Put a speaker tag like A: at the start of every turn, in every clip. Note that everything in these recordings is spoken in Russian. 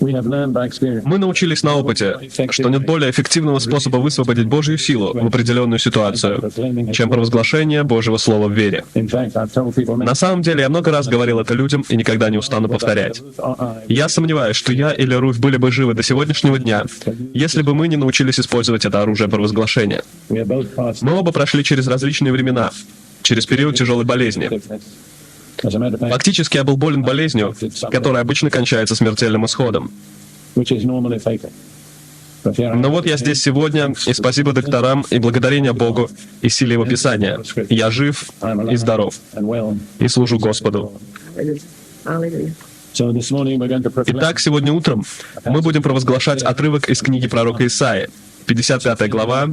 A: Мы научились на опыте, что нет более эффективного способа высвободить Божью силу в определенную ситуацию, чем провозглашение Божьего Слова в вере. На самом деле, я много раз говорил это людям и никогда не устану повторять. Я сомневаюсь, что я или Руфь были бы живы до сегодняшнего дня, если бы мы не научились использовать это оружие провозглашения. Мы оба прошли через различные времена, через период тяжелой болезни. Фактически я был болен болезнью, которая обычно кончается смертельным исходом. Но вот я здесь сегодня, и спасибо докторам, и благодарение Богу, и силе Его Писания. Я жив и здоров, и служу Господу. Итак, сегодня утром мы будем провозглашать отрывок из книги пророка Исаии, 55 глава,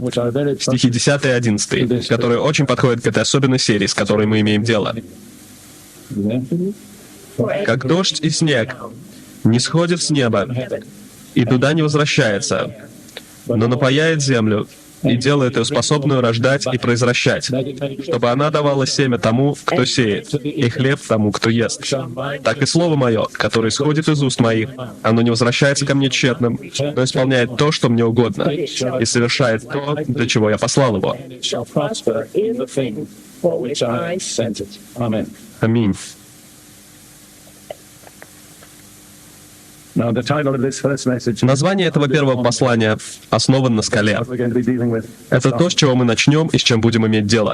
A: стихи 10 и 11, которые очень подходят к этой особенной серии, с которой мы имеем дело. «Как дождь и снег не сходит с неба, и туда не возвращается, но напояет землю и делает ее способную рождать и произвращать, чтобы она давала семя тому, кто сеет, и хлеб тому, кто ест. Так и слово мое, которое исходит из уст моих, оно не возвращается ко мне тщетным, но исполняет то, что мне угодно, и совершает то, для чего я послал его». Аминь. Название этого первого послания «Основан на скале». Это то, с чего мы начнем и с чем будем иметь дело.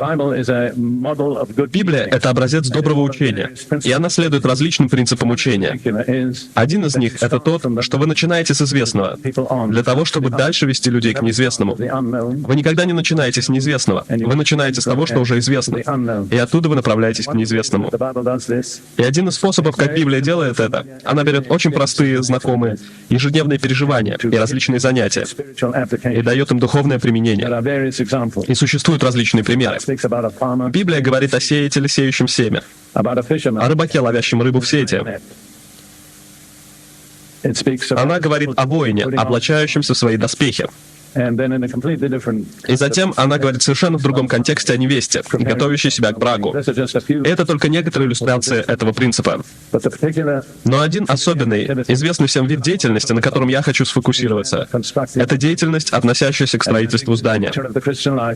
A: Библия — это образец доброго учения, и она следует различным принципам учения. Один из них — это тот, что вы начинаете с известного, для того, чтобы дальше вести людей к неизвестному. Вы никогда не начинаете с неизвестного, вы начинаете с того, что уже известно, и оттуда вы направляетесь к неизвестному. И один из способов, как Библия делает это, она берет очень простые, знакомые, ежедневные переживания и различные занятия, и дает им духовное применение. И существуют различные примеры. Библия говорит о сеятеле, сеющем семя, о рыбаке, ловящем рыбу в сети. Она говорит о воине, облачающемся в свои доспехи. И затем она говорит совершенно в другом контексте о невесте, готовящей себя к браку. И это только некоторые иллюстрации этого принципа. Но один особенный, известный всем вид деятельности, на котором я хочу сфокусироваться, это деятельность, относящаяся к строительству здания.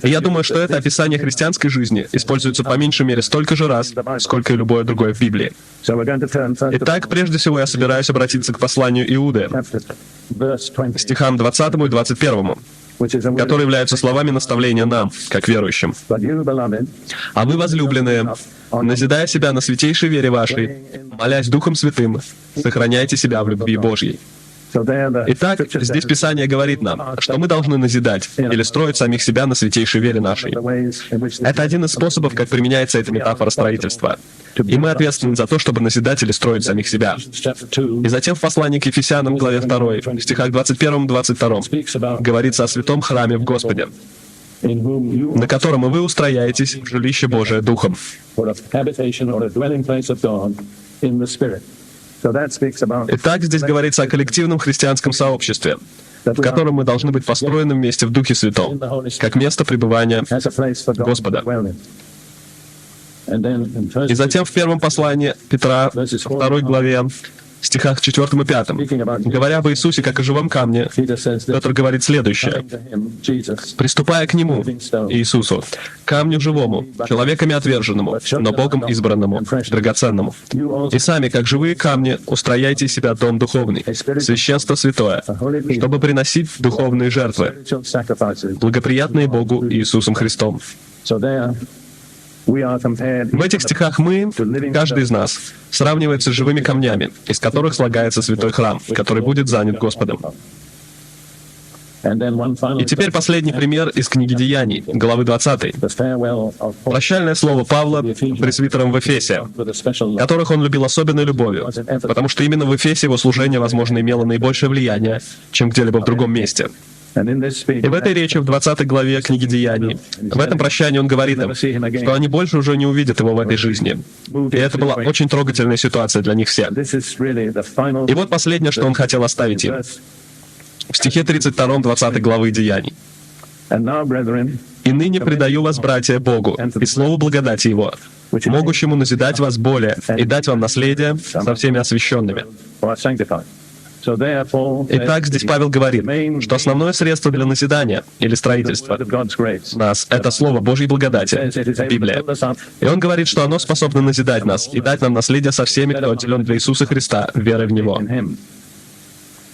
A: И я думаю, что это описание христианской жизни используется по меньшей мере столько же раз, сколько и любое другое в Библии. Итак, прежде всего я собираюсь обратиться к посланию Иуды, стихам 20 и 21, которые являются словами наставления нам, как верующим. «А вы, возлюбленные, назидая себя на святейшей вере вашей, молясь Духом Святым, сохраняйте себя в любви Божьей». Итак, здесь Писание говорит нам, что мы должны назидать или строить самих себя на святейшей вере нашей. Это один из способов, как применяется эта метафора строительства. И мы ответственны за то, чтобы назидать или строить самих себя. И затем в послании к Ефесянам, главе 2, в стихах 21-22, говорится о святом храме в Господе, на котором и вы устрояетесь в жилище Божие Духом. Итак, здесь говорится о коллективном христианском сообществе, в котором мы должны быть построены вместе в Духе Святом, как место пребывания Господа. И затем в первом послании Петра, во 2 главе, в стихах 4 и 5, говоря об Иисусе как о живом камне, Петр говорит следующее: «Приступая к Нему, Иисусу, камню живому, человеками отверженному, но Богом избранному, драгоценному. И сами, как живые камни, устрояйте из себя дом духовный, священство святое, чтобы приносить духовные жертвы, благоприятные Богу Иисусом Христом». В этих стихах мы, каждый из нас, сравнивается с живыми камнями, из которых слагается святой храм, который будет занят Господом. И теперь последний пример из книги Деяний, главы 20. Прощальное слово Павла пресвитерам в Эфесе, которых он любил особенной любовью, потому что именно в Эфесе его служение, возможно, имело наибольшее влияние, чем где-либо в другом месте. И в этой речи, в 20 главе книги Деяний, в этом прощании он говорит им, что они больше уже не увидят его в этой жизни. И это была очень трогательная ситуация для них всех. И вот последнее, что он хотел оставить им. В стихе 32 20 главы Деяний. «И ныне предаю вас, братья, Богу, и слову благодати Его, могущему назидать вас более и дать вам наследие со всеми освященными». Итак, здесь Павел говорит, что основное средство для назидания или строительства нас — это Слово Божьей благодати, Библия. И он говорит, что оно способно назидать нас и дать нам наследие со всеми, кто отделен для Иисуса Христа, верой в Него.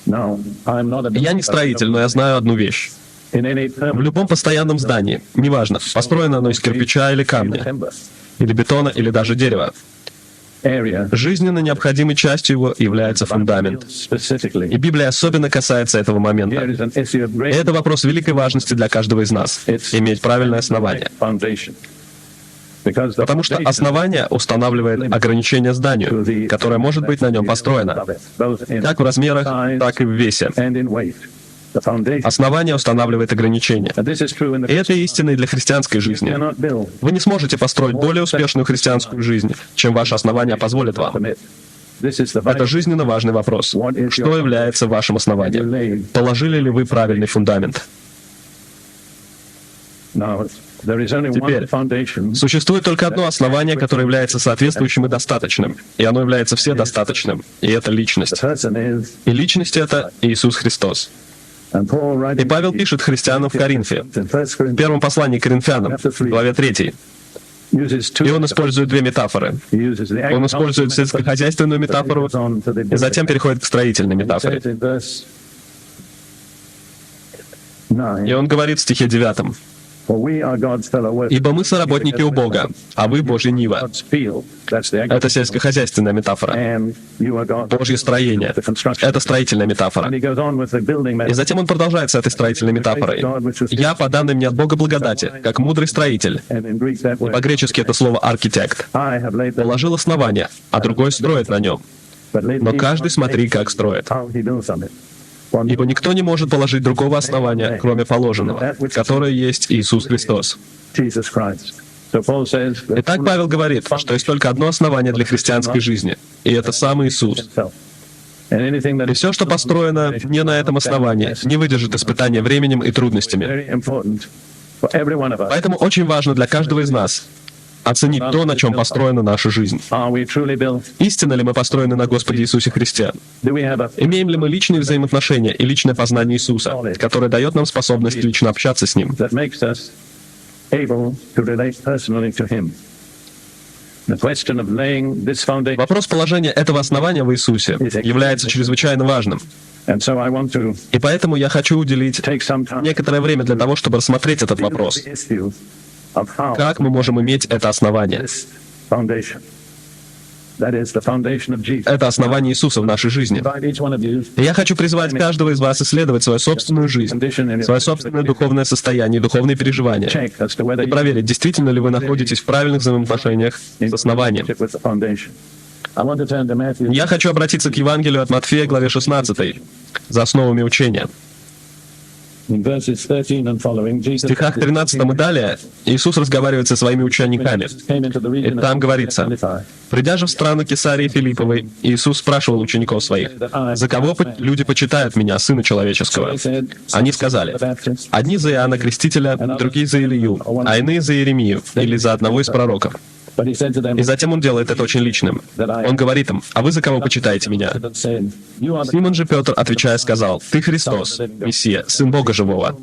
A: Я не строитель, но я знаю одну вещь. В любом постоянном здании, неважно, построено оно из кирпича или камня, или бетона, или даже дерева, жизненно необходимой частью его является фундамент. И Библия особенно касается этого момента. И это вопрос великой важности для каждого из нас — иметь правильное основание. Потому что основание устанавливает ограничение зданию, которое может быть на нем построено, как в размерах, так и в весе. Основание устанавливает ограничения. И это истина и для христианской жизни. Вы не сможете построить более успешную христианскую жизнь, чем ваше основание позволит вам. Это жизненно важный вопрос. Что является вашим основанием? Положили ли вы правильный фундамент? Теперь, существует только одно основание, которое является соответствующим и достаточным. И оно является вседостаточным. И это личность. И личность — это Иисус Христос. И Павел пишет христианам в Коринфе, в первом послании к Коринфянам, в главе 3. И он использует две метафоры. Он использует сельскохозяйственную метафору, и затем переходит к строительной метафоре. И он говорит в стихе 9: «Ибо мы соработники у Бога, а вы Божья нива». Это сельскохозяйственная метафора. Божье строение. Это строительная метафора. И затем он продолжает с этой строительной метафорой. «Я, по данной мне от Бога благодати, как мудрый строитель». И по-гречески это слово «архитект». «Положил основание, а другой строит на нем. Но каждый смотри, как строит». Ибо никто не может положить другого основания, кроме положенного, которое есть Иисус Христос. Итак, Павел говорит, что есть только одно основание для христианской жизни, и это сам Иисус. И все, что построено не на этом основании, не выдержит испытания временем и трудностями. Поэтому очень важно для каждого из нас оценить то, на чем построена наша жизнь. Истинно ли мы построены на Господе Иисусе Христе? Имеем ли мы личные взаимоотношения и личное познание Иисуса, которое дает нам способность лично общаться с Ним? Вопрос положения этого основания в Иисусе является чрезвычайно важным. И поэтому я хочу уделить некоторое время для того, чтобы рассмотреть этот вопрос. Как мы можем иметь это основание? Это основание Иисуса в нашей жизни. И я хочу призвать каждого из вас исследовать свою собственную жизнь, свое собственное духовное состояние, духовные переживания, и проверить, действительно ли вы находитесь в правильных взаимоотношениях с основанием. Я хочу обратиться к Евангелию от Матфея, главе 16, за основами учения. В стихах 13 и далее Иисус разговаривает со своими учениками. И там говорится: «Придя же в страну Кесарии Филипповой, Иисус спрашивал учеников своих: „За кого люди почитают Меня, Сына Человеческого?“ Они сказали: „Одни за Иоанна Крестителя, другие за Илию, а иные за Иеремию или за одного из пророков“». И затем он делает это очень личным. Он говорит им: «А вы за кого почитаете Меня?» Симон же Петр, отвечая, сказал: «Ты Христос, Мессия, Сын Бога Живого».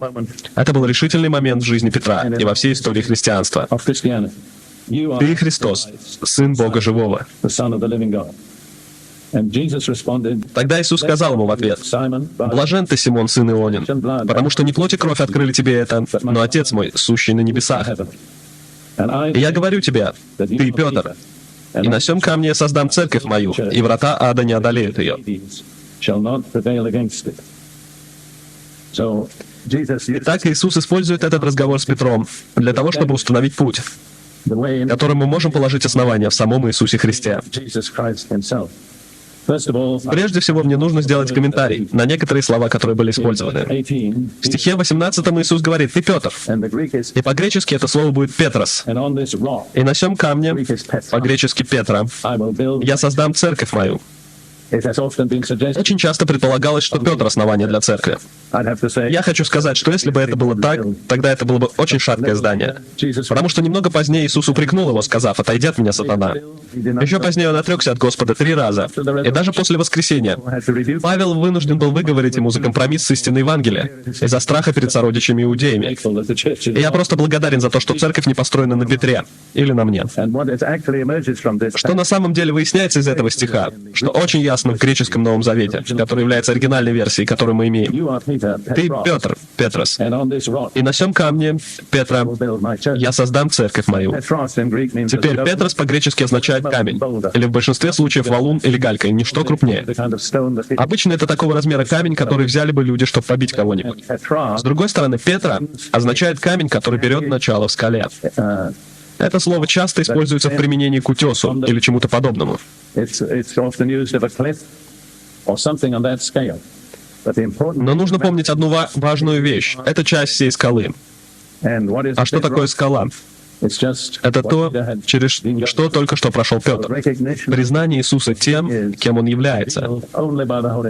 A: Это был решительный момент в жизни Петра и во всей истории христианства. «Ты Христос, Сын Бога Живого». Тогда Иисус сказал ему в ответ: «Блажен ты, Симон, сын Ионин, потому что не плоть и кровь открыли тебе это, но Отец мой, сущий на небесах. И я говорю тебе, ты Петр, и на сем камне я создам церковь мою, и врата ада не одолеют ее». Итак, Иисус использует этот разговор с Петром для того, чтобы установить путь, которым мы можем положить основания в самом Иисусе Христе. Прежде всего, мне нужно сделать комментарий на некоторые слова, которые были использованы. В стихе 18 Иисус говорит: «Ты Петр». И по-гречески это слово будет «Петрос». И на сем камне, по-гречески «Петра», я создам церковь мою. Очень часто предполагалось, что Петр — основание для церкви. Я хочу сказать, что если бы это было так, тогда это было бы очень шаткое здание. Потому что немного позднее Иисус упрекнул его, сказав: «Отойди от меня, сатана». Еще позднее он отрекся от Господа 3 раза. И даже после воскресения Павел вынужден был выговорить ему за компромисс с истиной Евангелия из-за страха перед сородичами иудеями. И я просто благодарен за то, что церковь не построена на Петре или на мне. Что на самом деле выясняется из этого стиха, что очень ясно в греческом Новом Завете, который является оригинальной версией, которую мы имеем. Ты Петр, Петрос, и на сем камне, Петра, я создам церковь мою. Теперь Петрос по-гречески означает камень, или в большинстве случаев валун или галька, и ничто крупнее. Обычно это такого размера камень, который взяли бы люди, чтобы побить кого-нибудь. С другой стороны, Петра означает камень, который берет начало в скале. Это слово часто используется в применении к утесу или чему-то подобному. Но нужно помнить одну важную вещь. Это часть всей скалы. А что такое скала? Это то, через что только что прошел Петр. Признание Иисуса тем, кем Он является.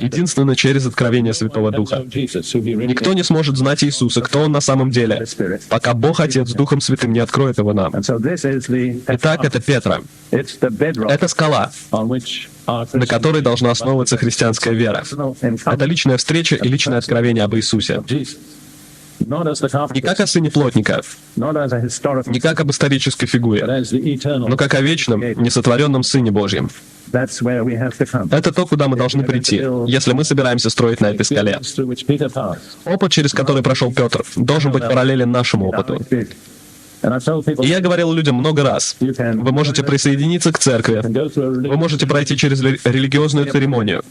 A: Единственно через откровение Святого Духа. Никто не сможет знать Иисуса, кто Он на самом деле, пока Бог Отец с Духом Святым не откроет Его нам. Итак, это Петра. Это скала, на которой должна основываться христианская вера. Это личная встреча и личное откровение об Иисусе. Не как о сыне плотника, не как об исторической фигуре, но как о вечном, несотворенном Сыне Божьем. Это то, куда мы должны прийти, если мы собираемся строить на этой скале. Опыт, через который прошел Петр, должен быть параллелен нашему опыту. И я говорил людям много раз: вы можете присоединиться к церкви, вы можете пройти через религиозную церемонию,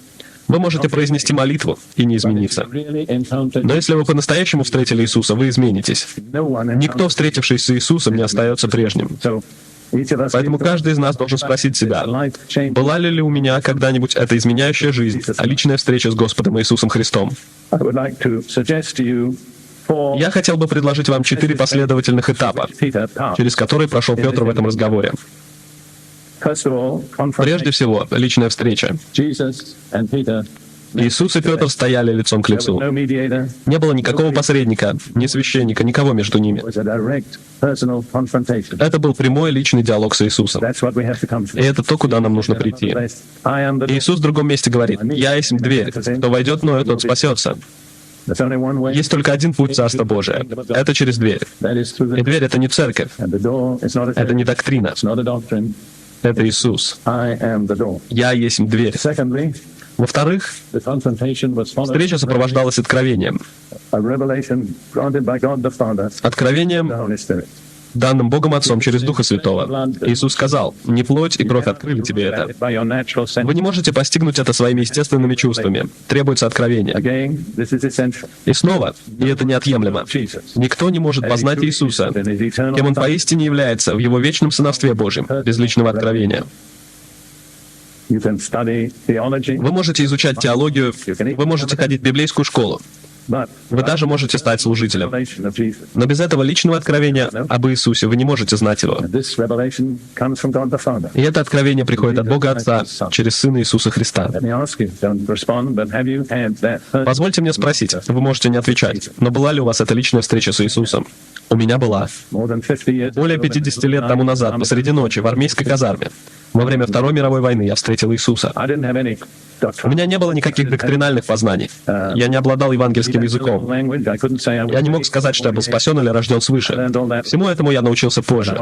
A: вы можете произнести молитву и не измениться. Но если вы по-настоящему встретили Иисуса, вы изменитесь. Никто, встретившись с Иисусом, не остается прежним. Поэтому каждый из нас должен спросить себя: была ли у меня когда-нибудь эта изменяющая жизнь, личная встреча с Господом Иисусом Христом? Я хотел бы предложить вам 4 последовательных этапа, через которые прошел Петр в этом разговоре. Прежде всего, личная встреча. Иисус и Петр стояли лицом к лицу. Не было никакого посредника, ни священника, никого между ними. Это был прямой личный диалог с Иисусом. И это то, куда нам нужно прийти. Иисус в другом месте говорит: «Я есть дверь. Кто войдет мною, тот спасется». Есть только один путь в Царство Божие. Это через дверь. И дверь — это не церковь. Это не доктрина. Это Иисус. «Я есть дверь». Во-вторых, встреча сопровождалась откровением. Откровением, данным Богом Отцом через Духа Святого. Иисус сказал: «Не плоть и кровь открыли тебе это». Вы не можете постигнуть это своими естественными чувствами. Требуется откровение. И снова, и это неотъемлемо, никто не может познать Иисуса, кем Он поистине является, в Его вечном сыновстве Божьем, без личного откровения. Вы можете изучать теологию, вы можете ходить в библейскую школу, вы даже можете стать служителем. Но без этого личного откровения об Иисусе вы не можете знать Его. И это откровение приходит от Бога Отца через Сына Иисуса Христа. Позвольте мне спросить, вы можете не отвечать, но была ли у вас эта личная встреча с Иисусом? У меня была. Более 50 лет тому назад, посреди ночи, в армейской казарме, во время Второй мировой войны, я встретил Иисуса. У меня не было никаких доктринальных познаний. Я не обладал евангельским языком. Я не мог сказать, что я был спасен или рожден свыше. Всему этому я научился позже.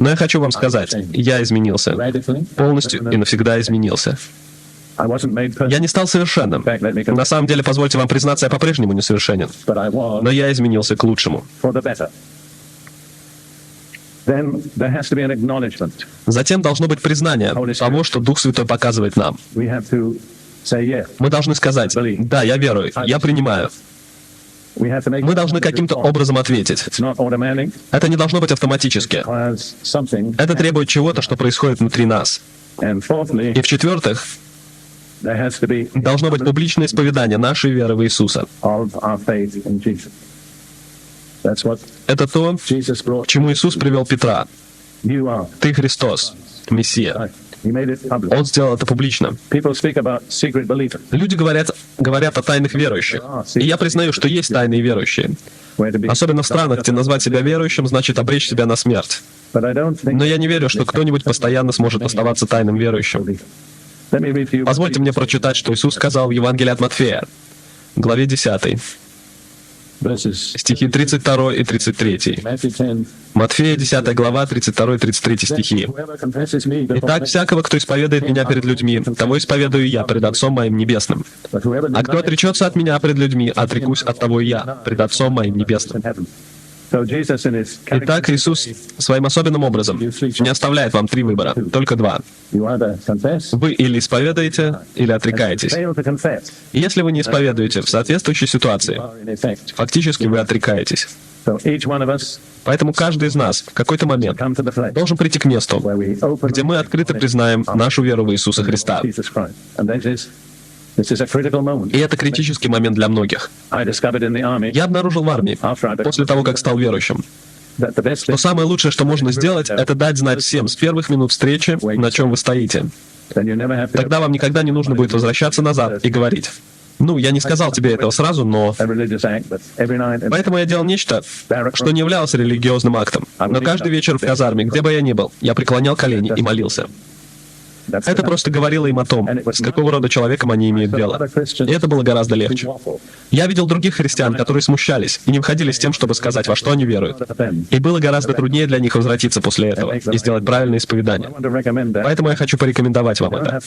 A: Но я хочу вам сказать, я изменился. Полностью и навсегда изменился. Я не стал совершенным. На самом деле, позвольте вам признаться, я по-прежнему несовершенен. Но я изменился к лучшему. Затем должно быть признание того, что Дух Святой показывает нам. Мы должны сказать: «Да, я верую, я принимаю». Мы должны каким-то образом ответить. Это не должно быть автоматически. Это требует чего-то, что происходит внутри нас. И в-четвертых, должно быть публичное исповедание нашей веры в Иисуса. Это то, к чему Иисус привел Петра. Ты Христос, Мессия. Он сделал это публично. Люди говорят о тайных верующих. И я признаю, что есть тайные верующие. Особенно в странах, где назвать себя верующим значит обречь себя на смерть. Но я не верю, что кто-нибудь постоянно сможет оставаться тайным верующим. Позвольте мне прочитать, что Иисус сказал в Евангелии от Матфея, главе 10, стихи 32 и 33. Матфея, 10 глава, 32 и 33 стихи. «Итак, всякого, кто исповедует Меня перед людьми, того исповедую Я пред Отцом Моим Небесным. А кто отречется от Меня пред людьми, отрекусь от того и Я пред Отцом Моим Небесным». Итак, Иисус своим особенным образом не оставляет вам три выбора, только два. Вы или исповедуете, или отрекаетесь. И если вы не исповедуете в соответствующей ситуации, фактически вы отрекаетесь. Поэтому каждый из нас в какой-то момент должен прийти к месту, где мы открыто признаем нашу веру в Иисуса Христа. И это критический момент для многих. Я обнаружил в армии, после того, как стал верующим, что самое лучшее, что можно сделать, это дать знать всем с первых минут встречи, на чем вы стоите. Тогда вам никогда не нужно будет возвращаться назад и говорить: «Ну, я не сказал тебе этого сразу, но...» Поэтому я делал нечто, что не являлось религиозным актом. Но каждый вечер в казарме, где бы я ни был, я преклонял колени и молился. Это просто говорило им о том, с какого рода человеком они имеют дело. И это было гораздо легче. Я видел других христиан, которые смущались и не входили с тем, чтобы сказать, во что они веруют. И было гораздо труднее для них возвратиться после этого и сделать правильное исповедание. Поэтому я хочу порекомендовать вам это.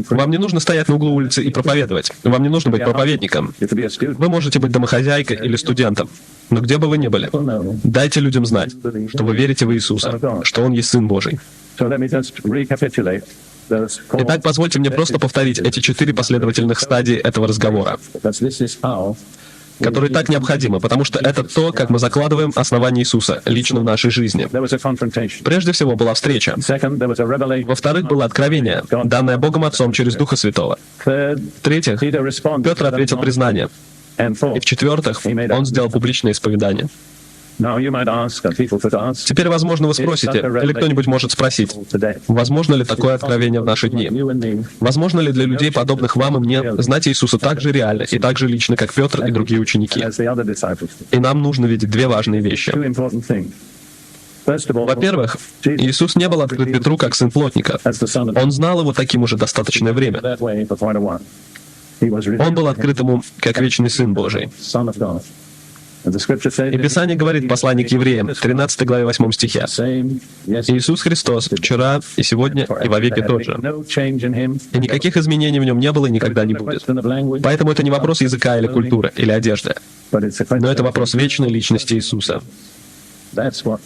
A: Вам не нужно стоять на углу улицы и проповедовать. Вам не нужно быть проповедником. Вы можете быть домохозяйкой или студентом. Но где бы вы ни были, дайте людям знать, что вы верите в Иисуса, что Он есть Сын Божий. Итак, позвольте мне просто повторить эти 4 последовательных стадии этого разговора, которые так необходимы, потому что это то, как мы закладываем основание Иисуса лично в нашей жизни. Прежде всего была встреча. Во-вторых, было откровение, данное Богом Отцом через Духа Святого. В-третьих, Петр ответил признание. И в-четвертых, он сделал публичное исповедание. Теперь, возможно, вы спросите, или кто-нибудь может спросить, возможно ли такое откровение в наши дни? Возможно ли для людей, подобных вам и мне, знать Иисуса так же реально и так же лично, как Петр и другие ученики? И нам нужно видеть 2 важные вещи. Во-первых, Иисус не был открыт Петру как сын плотника. Он знал его таким уже достаточное время. Он был открыт ему как вечный Сын Божий. И Писание говорит в послании к евреям, 13 главе 8 стихе: «Иисус Христос вчера и сегодня и вовеки тот же». И никаких изменений в Нем не было и никогда не будет. Поэтому это не вопрос языка или культуры, или одежды, но это вопрос вечной личности Иисуса.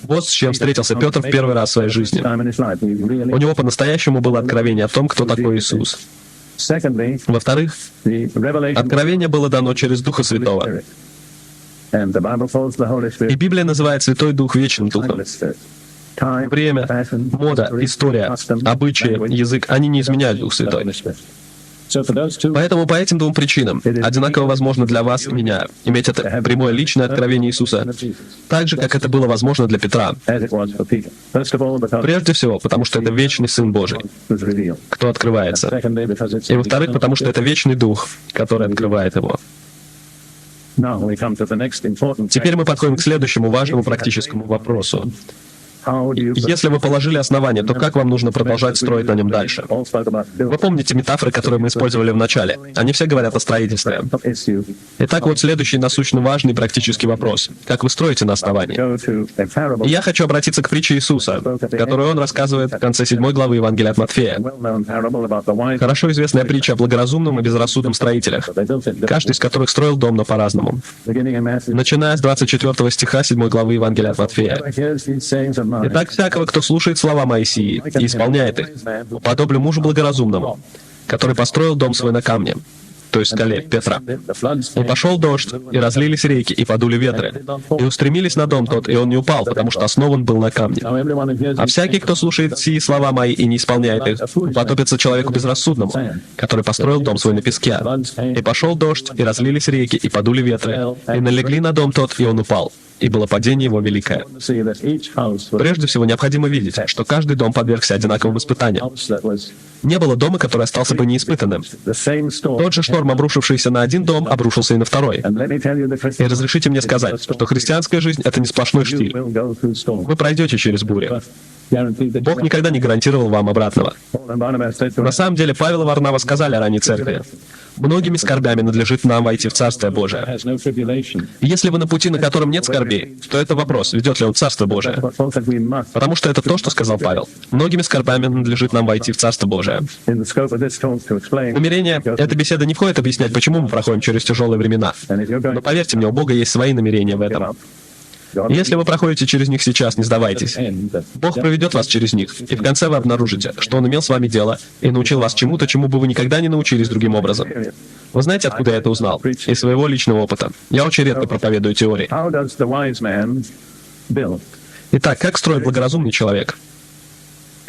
A: Вот с чем встретился Петр в первый раз в своей жизни. У него по-настоящему было откровение о том, кто такой Иисус. Во-вторых, откровение было дано через Духа Святого. И Библия называет Святой Дух Вечным Духом. Время, мода, история, обычаи, язык, они не изменяют Дух Святой. Поэтому по этим 2 причинам одинаково возможно для вас и меня иметь это прямое личное откровение Иисуса, так же, как это было возможно для Петра. Прежде всего, потому что это вечный Сын Божий, кто открывается. И во-вторых, потому что это вечный Дух, который открывает его. Теперь мы подходим к следующему важному практическому вопросу. Если вы положили основание, то как вам нужно продолжать строить на нем дальше? Вы помните метафоры, которые мы использовали в начале? Они все говорят о строительстве. Итак, вот следующий насущно важный практический вопрос. Как вы строите на основании? И я хочу обратиться к притче Иисуса, которую Он рассказывает в конце 7 главы Евангелия от Матфея. Хорошо известная притча о благоразумном и безрассудном строителях, каждый из которых строил дом, но по-разному. Начиная с 24 стиха 7 главы Евангелия от Матфея. «Итак, всякого, кто слушает слова Моисии и исполняет их, уподоблю мужу благоразумному, который построил дом свой на камне», то есть скале Петра. «И пошел дождь, и разлились реки, и подули ветры, и устремились на дом тот, и он не упал, потому что основан был на камне. А всякий, кто слушает сии слова мои и не исполняет их, уподобится человеку безрассудному, который построил дом свой на песке. И пошел дождь, и разлились реки, и подули ветры, и налегли на дом тот, и он упал. и было падение его великое. Прежде всего, необходимо видеть, что каждый дом подвергся одинаковым испытаниям. Не было дома, который остался бы неиспытанным. Тот же шторм, обрушившийся на один дом, обрушился и на второй. И разрешите мне сказать, что христианская жизнь — это не сплошной штиль. Вы пройдете через бурю. Бог никогда не гарантировал вам обратного. На самом деле, Павел и Варнава сказали о ранней церкви: «Многими скорбями надлежит нам войти в Царствие Божие». И если вы на пути, на котором нет скорбей, то это вопрос, ведет ли он в Царство Божие. Потому что это то, что сказал Павел. «Многими скорбями надлежит нам войти в Царство Божие». Намерение этой беседы не входит объяснять, почему мы проходим через тяжелые времена. Но поверьте мне, у Бога есть свои намерения в этом. И если вы проходите через них сейчас, не сдавайтесь. Бог проведет вас через них, и в конце вы обнаружите, что Он имел с вами дело и научил вас чему-то, чему бы вы никогда не научились другим образом. Вы знаете, откуда я это узнал? Из своего личного опыта. Я очень редко проповедую теории. Итак, как строит благоразумный человек?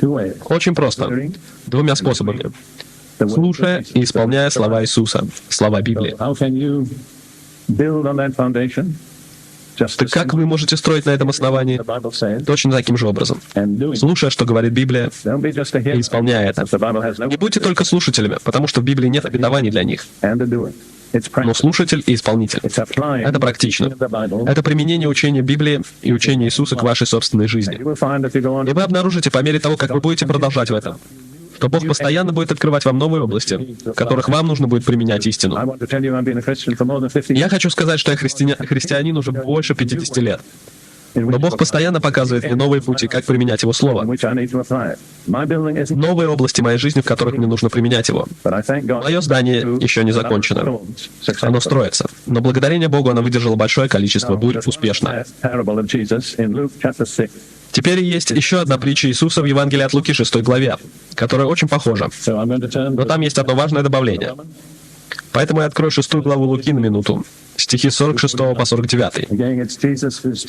A: Очень просто. Двумя способами. Слушая и исполняя слова Иисуса, слова Библии. Так как вы можете строить на этом основании? Точно таким же образом. Слушая, что говорит Библия, и исполняя это. Не будьте только слушателями, потому что в Библии нет обетований для них. Но слушатель и исполнитель. Это практично. Это применение учения Библии и учения Иисуса к вашей собственной жизни. И вы обнаружите, по мере того, как вы будете продолжать в этом, что Бог постоянно будет открывать вам новые области, в которых вам нужно будет применять истину. Я хочу сказать, что я христианин уже больше 50 лет. Но Бог постоянно показывает мне новые пути, как применять Его Слово. Новые области моей жизни, в которых мне нужно применять Его. Мое здание еще не закончено. Оно строится. Но благодарение Богу оно выдержало большое количество бурь успешно. Теперь есть еще одна притча Иисуса в Евангелии от Луки, 6 главе, которая очень похожа. Но там есть одно важное добавление. Поэтому я открою 6 главу Луки на минуту, стихи с 46 по 49.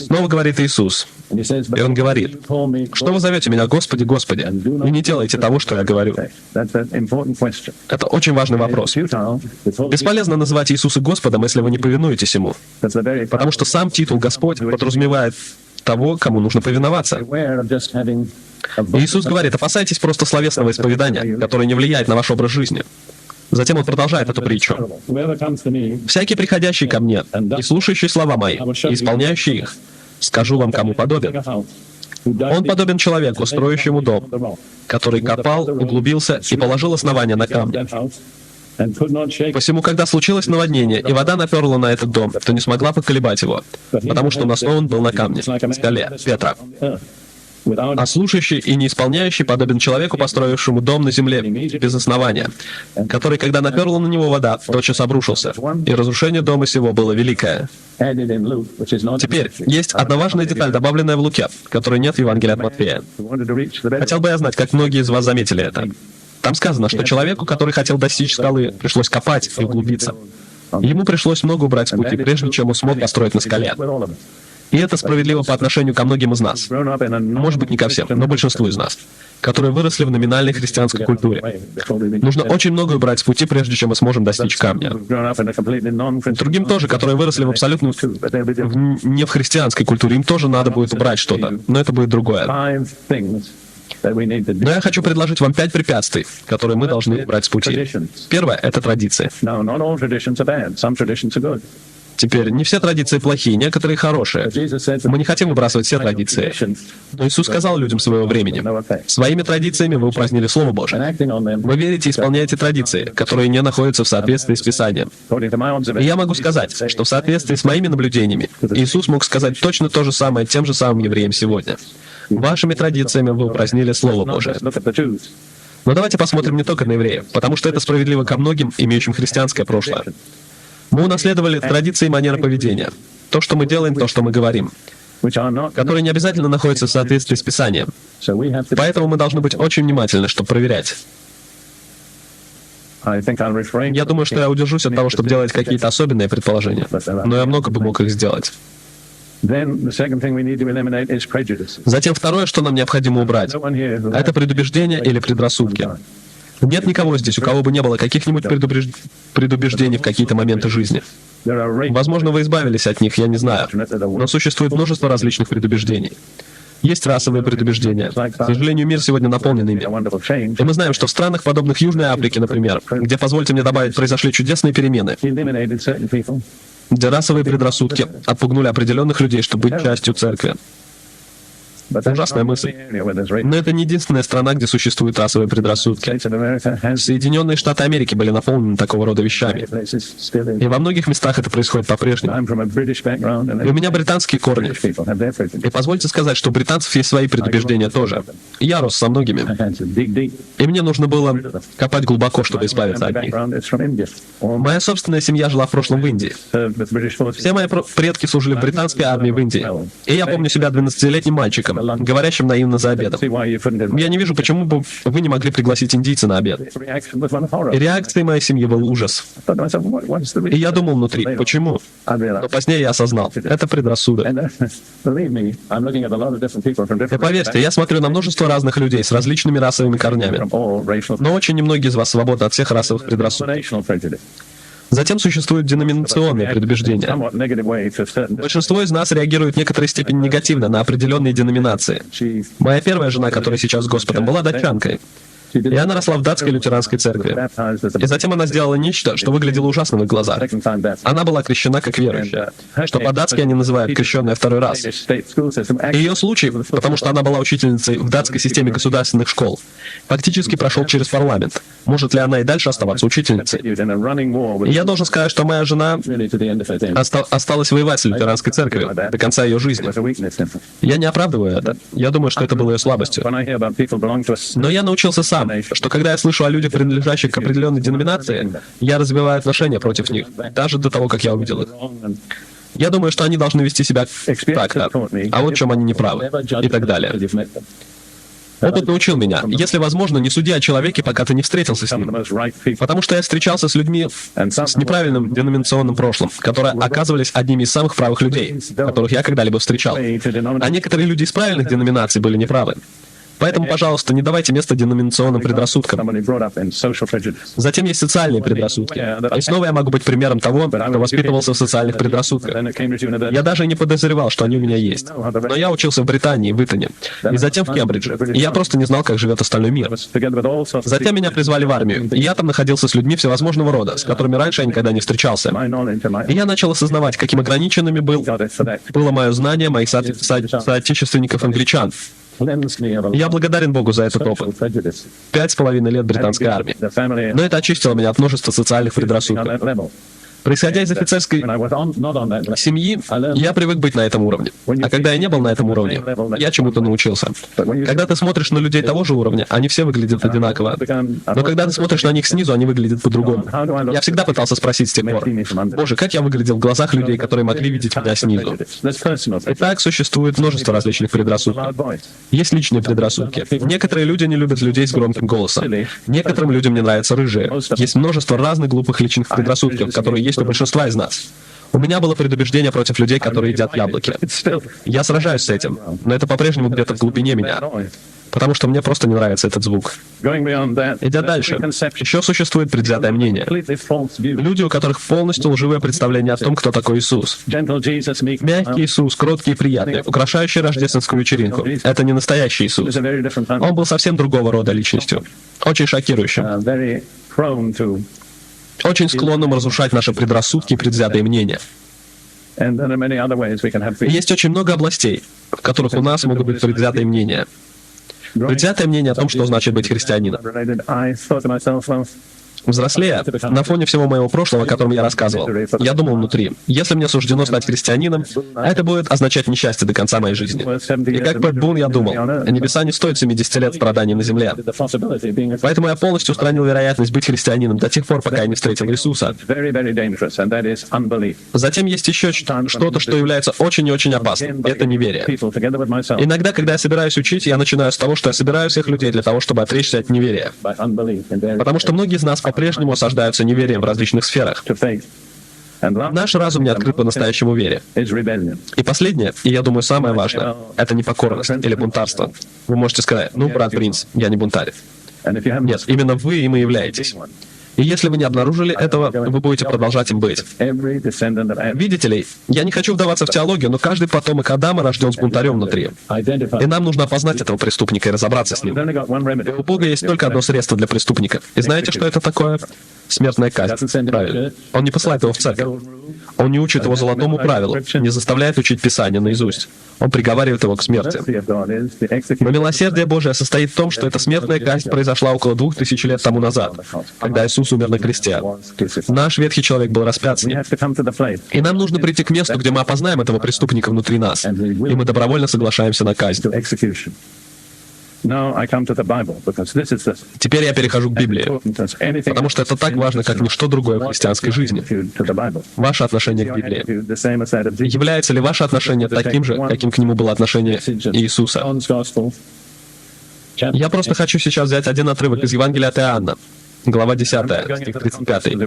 A: Снова говорит Иисус, и Он говорит: «Что вы зовете Меня, Господи, Господи, и не делаете того, что я говорю?» Это очень важный вопрос. Бесполезно называть Иисуса Господом, если вы не повинуетесь Ему. Потому что сам титул «Господь» подразумевает того, кому нужно повиноваться. И Иисус говорит: опасайтесь просто словесного исповедания, которое не влияет на ваш образ жизни. Затем Он продолжает эту притчу. «Всякий, приходящий ко Мне и слушающий слова Мои, и исполняющий их, скажу вам, кому подобен. Он подобен человеку, строящему дом, который копал, углубился и положил основание на камне. Посему, когда случилось наводнение, и вода наперла на этот дом, то не смогла поколебать его, потому что он основан был на камне, скале, Петра. А слушающий и не исполняющий подобен человеку, построившему дом на земле без основания, который, когда наперла на него вода, тотчас обрушился, и разрушение дома сего было великое». Теперь, есть одна важная деталь, добавленная в Луке, которой нет в Евангелии от Матфея. Хотел бы я знать, как многие из вас заметили это. Там сказано, что человеку, который хотел достичь скалы, пришлось копать и углубиться. Ему пришлось много убрать с пути, прежде чем он смог построить на скале. И это справедливо по отношению ко многим из нас. Может быть, не ко всем, но большинству из нас, которые выросли в номинальной христианской культуре. Нужно очень много убрать с пути, прежде чем мы сможем достичь камня. Другим тоже, которые выросли в абсолютно не в христианской культуре, им тоже надо будет убрать что-то, но это будет другое. Но я хочу предложить вам 5 препятствий, которые мы должны убрать с пути. Первое — это традиции. Теперь, не все традиции плохие, некоторые хорошие. Мы не хотим выбрасывать все традиции. Но Иисус сказал людям своего времени: «Своими традициями вы упразднили Слово Божие». Вы верите и исполняете традиции, которые не находятся в соответствии с Писанием. И я могу сказать, что в соответствии с моими наблюдениями Иисус мог сказать точно то же самое тем же самым евреям сегодня. Вашими традициями вы упразднили Слово Божие. Но давайте посмотрим не только на евреев, потому что это справедливо ко многим, имеющим христианское прошлое. Мы унаследовали традиции и манеры поведения. То, что мы делаем, то, что мы говорим, которые не обязательно находятся в соответствии с Писанием. Поэтому мы должны быть очень внимательны, чтобы проверять. Я думаю, что я удержусь от того, чтобы делать какие-то особенные предположения, но я много бы мог их сделать. Затем второе, что нам необходимо убрать, это предубеждения или предрассудки. Нет никого здесь, у кого бы не было каких-нибудь предубеждений в какие-то моменты жизни. Возможно, вы избавились от них, я не знаю. Но существует множество различных предубеждений. Есть расовые предубеждения. К сожалению, мир сегодня наполнен ими. И мы знаем, что в странах, подобных Южной Африке, например, где, позвольте мне добавить, произошли чудесные перемены, где расовые предрассудки отпугнули определенных людей, чтобы быть частью церкви. Ужасная мысль. Но это не единственная страна, где существуют расовые предрассудки. Соединенные Штаты Америки были наполнены такого рода вещами. И во многих местах это происходит по-прежнему. И у меня британские корни. И позвольте сказать, что у британцев есть свои предубеждения тоже. Я рос со многими. И мне нужно было копать глубоко, чтобы избавиться от них. Моя собственная семья жила в прошлом в Индии. Все мои предки служили в британской армии в Индии. И я помню себя 12-летним мальчиком, говорящим наивно за обедом. Я не вижу, почему бы вы не могли пригласить индийца на обед. И реакцией моей семьи был ужас. И я думал внутри, почему? Но позднее я осознал, это предрассудок. И поверьте, я смотрю на множество разных людей с различными расовыми корнями. Но очень немногие из вас свободны от всех расовых предрассудков. Затем существуют деноминационные предубеждения. Большинство из нас реагирует в некоторой степени негативно на определенные деноминации. Моя первая жена, которая сейчас с Господом, была датчанкой. И она росла в датской лютеранской церкви. И затем она сделала нечто, что выглядело ужасно в их глазах. Она была крещена как верующая, что по-датски они называют «крещенная второй раз». И ее случай, потому что она была учительницей в датской системе государственных школ, фактически прошел через парламент. Может ли она и дальше оставаться учительницей? И я должен сказать, что моя жена осталась воевать с лютеранской церковью до конца ее жизни. Я не оправдываю это. Я думаю, что это было ее слабостью. Но я научился сам, что когда я слышу о людях, принадлежащих к определенной деноминации, я развиваю отношения против них, даже до того, как я увидел их. Я думаю, что они должны вести себя так-то, а вот в чем они не правы, и так далее. Опыт научил меня, если возможно, не суди о человеке, пока ты не встретился с ним. Потому что я встречался с людьми с неправильным деноминационным прошлым, которые оказывались одними из самых правых людей, которых я когда-либо встречал. А некоторые люди из правильных деноминаций были неправы. Поэтому, пожалуйста, не давайте место деноминационным предрассудкам. Затем есть социальные предрассудки. И снова я могу быть примером того, кто воспитывался в социальных предрассудках. Я даже не подозревал, что они у меня есть. Но я учился в Британии, в Итоне, и затем в Кембридже. И я просто не знал, как живет остальной мир. Затем меня призвали в армию, и я там находился с людьми всевозможного рода, с которыми раньше я никогда не встречался. И я начал осознавать, каким ограниченными было мое знание моих соотечественников-англичан. Я благодарен Богу за этот опыт. 5,5 лет британской армии. Но это очистило меня от множества социальных предрассудков. Происходя из офицерской семьи, я привык быть на этом уровне. А когда я не был на этом уровне, я чему-то научился. Когда ты смотришь на людей того же уровня, они все выглядят одинаково. Но когда ты смотришь на них снизу, они выглядят по-другому. Я всегда пытался спросить с тех пор: Боже, как я выглядел в глазах людей, которые могли видеть меня снизу? Итак, существует множество различных предрассудков. Есть личные предрассудки. Некоторые люди не любят людей с громким голосом. Некоторым людям не нравятся рыжие. Есть множество разных глупых личных предрассудков, которые есть у большинства из нас. У меня было предубеждение против людей, которые едят яблоки. Я сражаюсь с этим, но это по-прежнему где-то в глубине меня, потому что мне просто не нравится этот звук. Идя дальше, еще существует предвзятое мнение. Люди, у которых полностью лживое представление о том, кто такой Иисус. Мягкий Иисус, кроткий и приятный, украшающий рождественскую вечеринку. Это не настоящий Иисус. Он был совсем другого рода личностью. Очень шокирующим. Очень склонным разрушать наши предрассудки и предвзятые мнения. И есть очень много областей, в которых у нас могут быть предвзятые мнения. Предвзятое мнение о том, что значит быть христианином. Взрослея, на фоне всего моего прошлого, о котором я рассказывал, я думал внутри, если мне суждено стать христианином, это будет означать несчастье до конца моей жизни. И как Пэт Бун я думал, небеса не стоят 70 лет страданий на земле. Поэтому я полностью устранил вероятность быть христианином до тех пор, пока я не встретил Иисуса. Затем есть еще что-то, что является очень и очень опасным. Это неверие. Иногда, когда я собираюсь учить, я начинаю с того, что я собираю всех людей для того, чтобы отречься от неверия. Потому что многие из нас по-прежнему осаждаются неверием в различных сферах. Наш разум не открыт по-настоящему вере. И последнее, и я думаю самое важное, это непокорность или бунтарство. Вы можете сказать: ну, брат Принц, я не бунтарь. Нет, именно вы им и являетесь. И если вы не обнаружили этого, вы будете продолжать им быть. Видите ли, я не хочу вдаваться в теологию, но каждый потомок Адама рожден с бунтарем внутри. И нам нужно опознать этого преступника и разобраться с ним. И у Бога есть только одно средство для преступника. И знаете, что это такое? Смертная казнь. Правильно. Он не посылает его в церковь. Он не учит его золотому правилу, не заставляет учить Писание наизусть. Он приговаривает его к смерти. Но милосердие Божие состоит в том, что эта смертная казнь произошла около 2000 лет тому назад, когда Иисус умер на кресте. Наш ветхий человек был распят с ним. И нам нужно прийти к месту, где мы опознаем этого преступника внутри нас, и мы добровольно соглашаемся на казнь. Теперь я перехожу к Библии, потому что это так важно, как ничто другое в христианской жизни. Ваше отношение к Библии. Является ли ваше отношение таким же, каким к нему было отношение Иисуса? Я просто хочу сейчас взять один отрывок из Евангелия от Иоанна, глава 10, стих 35. И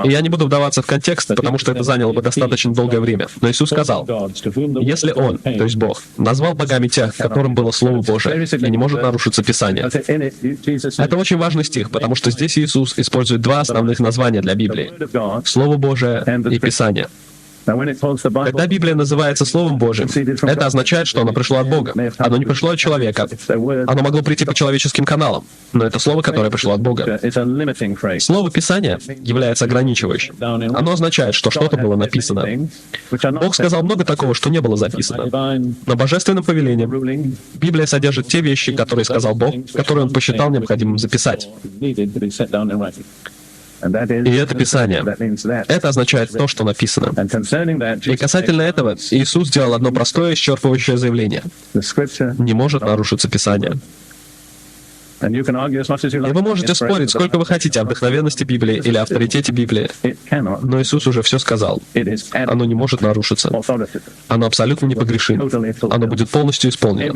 A: я не буду вдаваться в контекст, потому что это заняло бы достаточно долгое время. Но Иисус сказал, если Он, то есть Бог, назвал богами тех, которым было Слово Божие, и не может нарушиться Писание. Это очень важный стих, потому что здесь Иисус использует два основных названия для Библии — Слово Божие и Писание. Когда Библия называется Словом Божьим, это означает, что оно пришло от Бога. Оно не пришло от человека. Оно могло прийти по человеческим каналам, но это слово, которое пришло от Бога. Слово Писание является ограничивающим. Оно означает, что что-то было написано. Бог сказал много такого, что не было записано. Но божественным повелением Библия содержит те вещи, которые сказал Бог, которые Он посчитал необходимым записать. И это Писание. Это означает то, что написано. И касательно этого, Иисус сделал одно простое, исчерпывающее заявление. Не может нарушиться Писание. И вы можете спорить, сколько вы хотите о вдохновенности Библии или авторитете Библии, но Иисус уже все сказал. Оно не может нарушиться. Оно абсолютно непогрешимо. Оно будет полностью исполнено.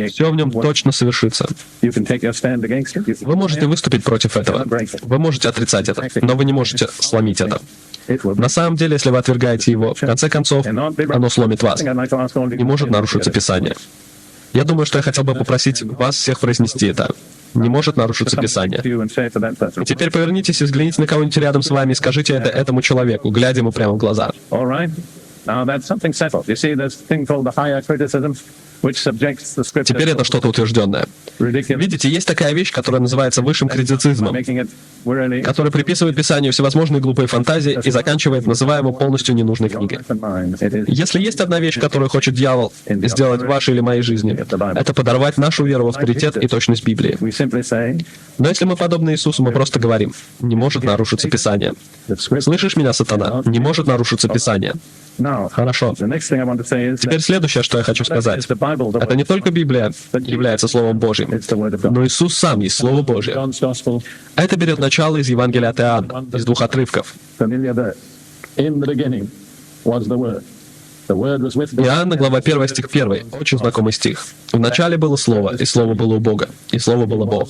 A: Все в нем точно совершится. Вы можете выступить против этого. Вы можете отрицать это, но вы не можете сломить это. На самом деле, если вы отвергаете его, в конце концов, оно сломит вас. Не может нарушиться Писание. Я думаю, что я хотел бы попросить вас всех произнести это. Не может нарушиться Писание. И теперь повернитесь и взгляните на кого-нибудь рядом с вами и скажите это этому человеку, глядя ему прямо в глаза. Теперь это что-то утвержденное. Видите, есть такая вещь, которая называется высшим критицизмом, который приписывает Писанию всевозможные глупые фантазии и заканчивает называемую полностью ненужной книгой. Если есть одна вещь, которую хочет дьявол сделать в вашей или моей жизни, это подорвать нашу веру в авторитет и точность Библии. Но если мы подобны Иисусу, мы просто говорим, не может нарушиться Писание. Слышишь меня, сатана? Не может нарушиться Писание. Хорошо. Теперь следующее, что я хочу сказать. Это не только Библия является Словом Божьим, но Иисус сам есть Слово Божье. Это берет начало из Евангелия от Иоанна, из двух отрывков. Иоанна, глава 1, стих 1, очень знакомый стих. «В начале было Слово, и Слово было у Бога, и Слово было Бог».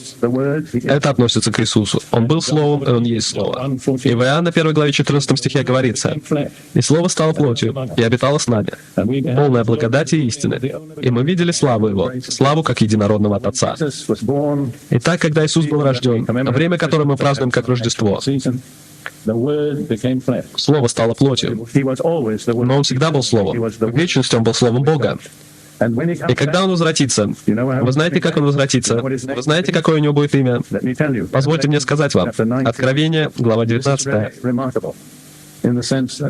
A: Это относится к Иисусу. Он был Словом, и Он есть Слово. И в Иоанна 1 главе 14 стихе говорится, «И Слово стало плотью, и обитало с нами, полное благодати и истины. И мы видели славу Его, славу как единородного от Отца». Итак, когда Иисус был рожден, время, которое мы празднуем как Рождество, Слово стало плотью, но Он всегда был Словом. В вечности Он был Словом Бога. И когда Он возвратится, вы знаете, как Он возвратится? Вы знаете, какое у Него будет имя? Позвольте мне сказать вам. Откровение, глава 19.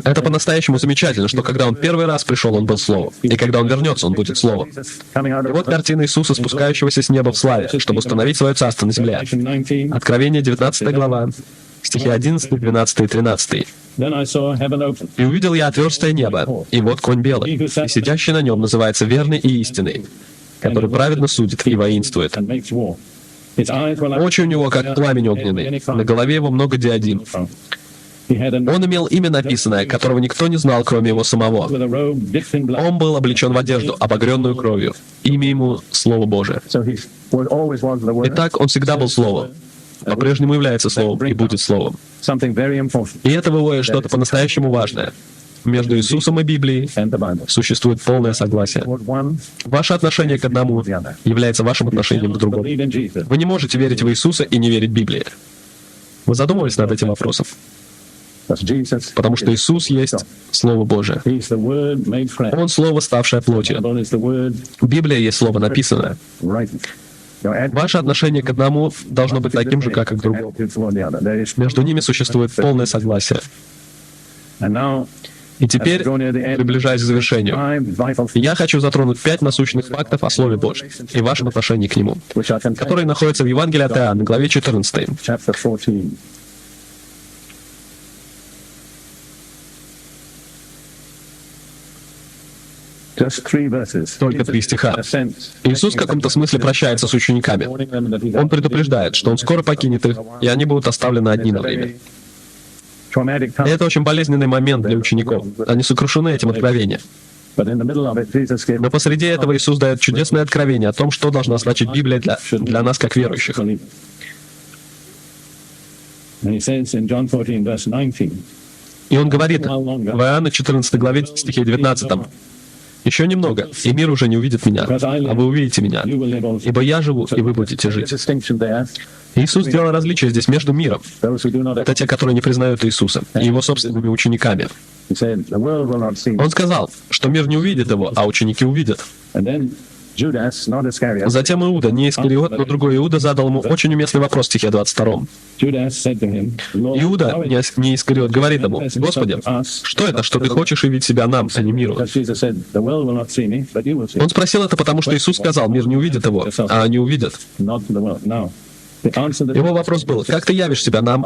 A: Это по-настоящему замечательно, что когда Он первый раз пришел, Он был Словом. И когда Он вернется, Он будет Словом. И вот картина Иисуса, спускающегося с неба в славе, чтобы установить свое царство на земле. Откровение, 19 глава, стихи 11, 12 и 13. «И увидел я отверстое небо, и вот конь белый, и сидящий на нем называется верный и истинный, который праведно судит и воинствует. Очи у него, как пламень огненный, на голове его много диадим. Он имел имя написанное, которого никто не знал, кроме его самого. Он был облечен в одежду, обогренную кровью. Имя ему — Слово Божие». Итак, он всегда был Словом. По-прежнему является Словом и будет Словом. И это выводит что-то по-настоящему важное. Между Иисусом и Библией существует полное согласие. Ваше отношение к одному является вашим отношением к другому. Вы не можете верить в Иисуса и не верить Библии. Вы задумывались над этим вопросом? Потому что Иисус есть Слово Божие. Он Слово, ставшее плотью. Библия есть Слово, написанное. Ваше отношение к одному должно быть таким же, как и к другому. Между ними существует полное согласие. И теперь, приближаясь к завершению, я хочу затронуть 5 насущных фактов о Слове Божьем и вашем отношении к нему, которые находятся в Евангелии от Иоанна, главе 14. Только 3 стиха. Иисус в каком-то смысле прощается с учениками. Он предупреждает, что Он скоро покинет их, и они будут оставлены одни на время. И это очень болезненный момент для учеников. Они сокрушены этим откровением. Но посреди этого Иисус дает чудесное откровение о том, что должна значить Библия для нас, как верующих. И Он говорит в Иоанна 14 главе стихе 19: «Еще немного, и мир уже не увидит Меня, а вы увидите Меня, ибо Я живу, и вы будете жить». Иисус сделал различие здесь между миром. Это те, которые не признают Иисуса, и Его собственными учениками. Он сказал, что мир не увидит Его, а ученики увидят. Затем Иуда, не Искариот, но другой Иуда, задал Ему очень уместный вопрос в стихе 22. Иуда, не Искариот, говорит Ему: «Господи, что это, что Ты хочешь явить себя нам, а не миру?» Он спросил это потому, что Иисус сказал: «Мир не увидит Его, а они увидят». Его вопрос был: «Как Ты явишь себя нам,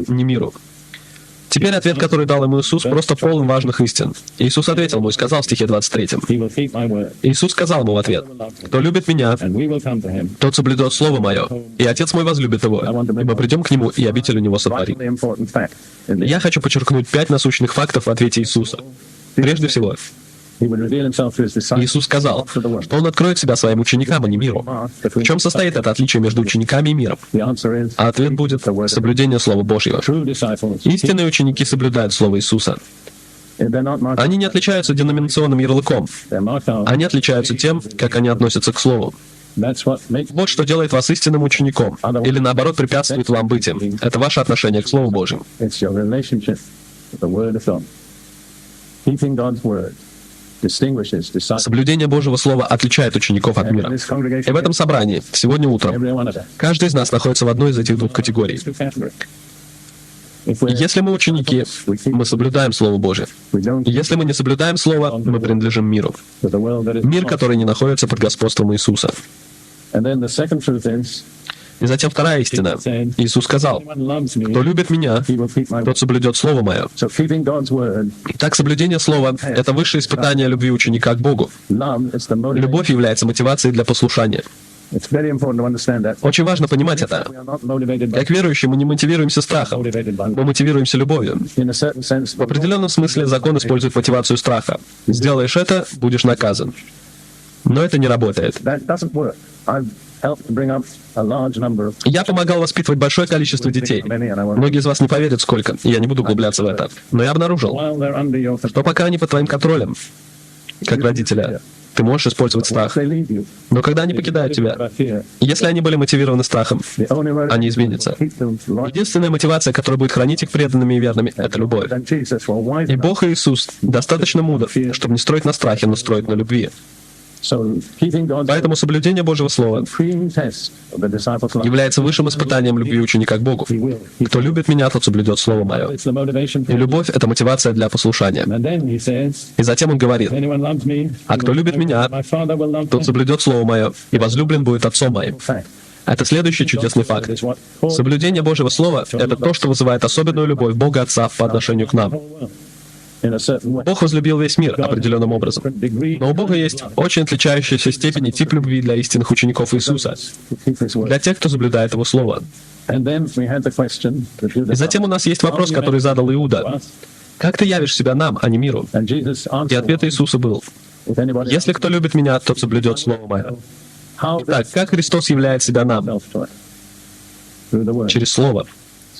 A: не миру?» Теперь ответ, который дал ему Иисус, просто полон важных истин. Иисус ответил ему и сказал в стихе 23. Иисус сказал ему в ответ: «Кто любит Меня, тот соблюдет Слово Мое, и Отец Мой возлюбит его, и мы придем к Нему, и обитель у Него сотворим». Я хочу подчеркнуть 5 насущных фактов в ответе Иисуса. Прежде всего, Иисус сказал, что Он откроет себя Своим ученикам, а не миру. В чем состоит это отличие между учениками и миром? А ответ будет соблюдение Слова Божьего. Истинные ученики соблюдают Слово Иисуса. Они не отличаются деноминационным ярлыком. Они отличаются тем, как они относятся к Слову. Вот что делает вас истинным учеником, или наоборот препятствует вам быть им. Это ваше отношение к Слову Божьему. Соблюдение Божьего Слова отличает учеников от мира. И в этом собрании, сегодня утром, каждый из нас находится в одной из этих 2 категорий. Если мы ученики, мы соблюдаем Слово Божие. Если мы не соблюдаем Слово, мы принадлежим миру. Мир, который не находится под господством Иисуса. И затем вторая истина. Иисус сказал: «Кто любит Меня, тот соблюдет Слово Мое». Итак, соблюдение Слова — это высшее испытание любви ученика к Богу. Любовь является мотивацией для послушания. Очень важно понимать это. Как верующие, мы не мотивируемся страхом, мы мотивируемся любовью. В определенном смысле закон использует мотивацию страха. Сделаешь это — будешь наказан. Но это не работает. Я помогал воспитывать большое количество детей. Многие из вас не поверят, сколько, и я не буду углубляться в это. Но я обнаружил, что пока они под твоим контролем, как родителя, ты можешь использовать страх. Но когда они покидают тебя, если они были мотивированы страхом, они изменятся. Единственная мотивация, которая будет хранить их преданными и верными, — это любовь. И Бог и Иисус достаточно мудр, чтобы не строить на страхе, но строить на любви. Поэтому соблюдение Божьего Слова является высшим испытанием любви ученика к Богу. Кто любит Меня, тот соблюдет Слово Мое. И любовь — это мотивация для послушания. И затем Он говорит: «А кто любит Меня, тот соблюдет Слово Мое, и возлюблен будет Отцом Моим». Это следующий чудесный факт. Соблюдение Божьего Слова — это то, что вызывает особенную любовь Бога Отца по отношению к нам. Бог возлюбил весь мир определенным образом. Но у Бога есть очень отличающаяся степень и тип любви для истинных учеников Иисуса, для тех, кто соблюдает Его Слово. И затем у нас есть вопрос, который задал Иуда. «Как ты явишь себя нам, а не миру?» И ответ Иисуса был: «Если кто любит Меня, тот соблюдет Слово Мое». Итак, как Христос являет себя нам? Через Слово.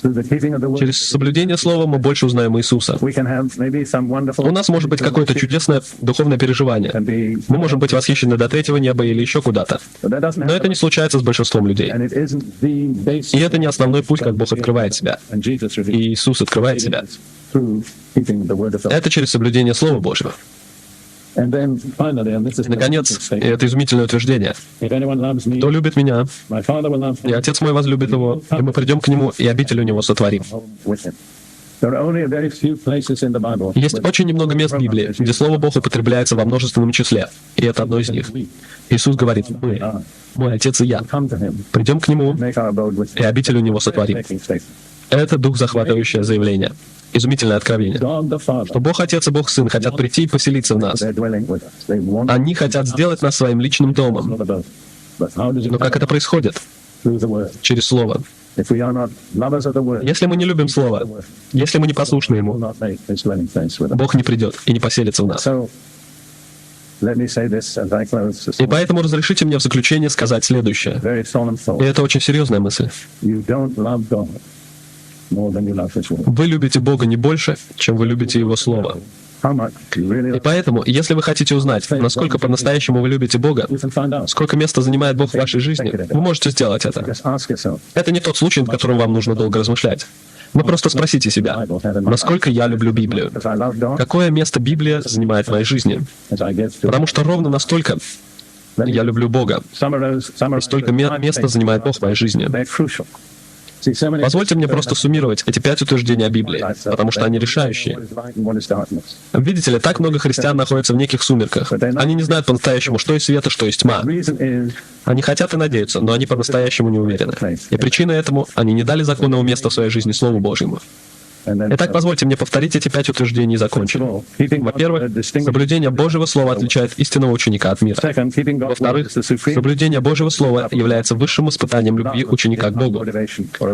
A: Через соблюдение Слова мы больше узнаем Иисуса. У нас может быть какое-то чудесное духовное переживание. Мы можем быть восхищены до третьего неба или еще куда-то. Но это не случается с большинством людей. И это не основной путь, как Бог открывает себя. И Иисус открывает себя. Это через соблюдение Слова Божьего. Наконец, и это изумительное утверждение. «Кто любит Меня, и Отец Мой возлюбит его, и мы придем к Нему, и обитель у Него сотворим». Есть очень немного мест в Библии, где Слово Бог употребляется во множественном числе, и это одно из них. Иисус говорит: «Мы, Мой Отец и Я, придем к Нему, и обитель у Него сотворим». Это духозахватывающее заявление. Изумительное откровение. Что Бог Отец и Бог Сын хотят прийти и поселиться в нас. Они хотят сделать нас своим личным домом. Но как это происходит? Через Слово. Если мы не любим Слово, если мы не послушны Ему, Бог не придет и не поселится в нас. И поэтому разрешите мне в заключение сказать следующее. И это очень серьезная мысль. Вы любите Бога не больше, чем вы любите Его Слово. И поэтому, если вы хотите узнать, насколько по-настоящему вы любите Бога, сколько места занимает Бог в вашей жизни, вы можете сделать это. Это не тот случай, над которым вам нужно долго размышлять. Вы просто спросите себя, насколько я люблю Библию? Какое место Библия занимает в моей жизни? Потому что ровно настолько я люблю Бога, и столько места занимает Бог в моей жизни. Позвольте мне просто суммировать эти 5 утверждений о Библии, потому что они решающие. Видите ли, так много христиан находятся в неких сумерках. Они не знают по-настоящему, что есть свет и что есть тьма. Они хотят и надеются, но они по-настоящему не уверены. И причина этому — они не дали законного места в своей жизни Слову Божьему. Итак, позвольте мне повторить эти 5 утверждений и закончить. Во-первых, соблюдение Божьего Слова отличает истинного ученика от мира. Во-вторых, соблюдение Божьего Слова является высшим испытанием любви ученика к Богу.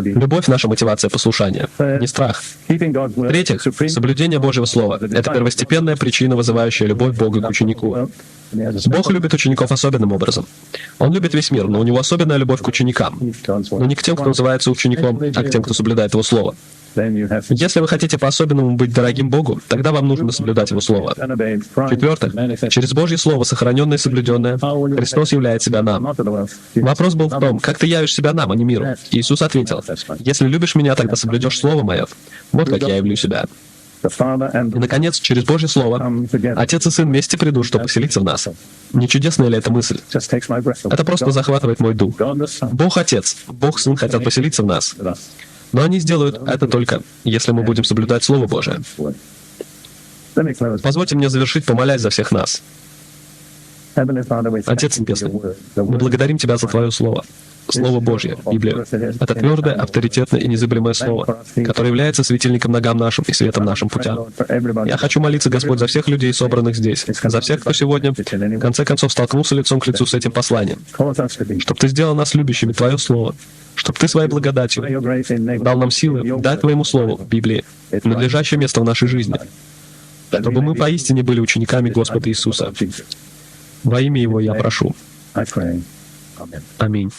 A: Любовь — наша мотивация послушания, не страх. В-третьих, соблюдение Божьего Слова — это первостепенная причина, вызывающая любовь Бога к ученику. Бог любит учеников особенным образом. Он любит весь мир, но у Него особенная любовь к ученикам. Но не к тем, кто называется учеником, а к тем, кто соблюдает Его Слово. Если вы хотите по-особенному быть дорогим Богу, тогда вам нужно соблюдать Его Слово. В-четвертых, через Божье Слово, сохраненное и соблюденное, Христос являет себя нам. Вопрос был в том, как ты явишь себя нам, а не миру. Иисус ответил: «Если любишь Меня, тогда соблюдешь Слово Мое». Вот как я явлю себя. И, наконец, через Божье Слово Отец и Сын вместе придут, чтобы поселиться в нас. Не чудесная ли эта мысль? Это просто захватывает мой дух. Бог Отец, Бог Сын хотят поселиться в нас. Но они сделают это только, если мы будем соблюдать Слово Божие. Позвольте мне завершить, помолясь за всех нас. Отец Небесный, мы благодарим Тебя за Твое Слово. Слово Божье, Библию. Это твердое, авторитетное и незыблемое Слово, которое является светильником ногам нашим и светом нашим путям. Я хочу молиться, Господь, за всех людей, собранных здесь, за всех, кто сегодня, в конце концов, столкнулся лицом к лицу с этим посланием, чтобы Ты сделал нас любящими Твое Слово, чтобы Ты своей благодатью дал нам силы дать Твоему Слову, Библии, надлежащее место в нашей жизни, чтобы мы поистине были учениками Господа Иисуса. Во имя Его я прошу. Аминь.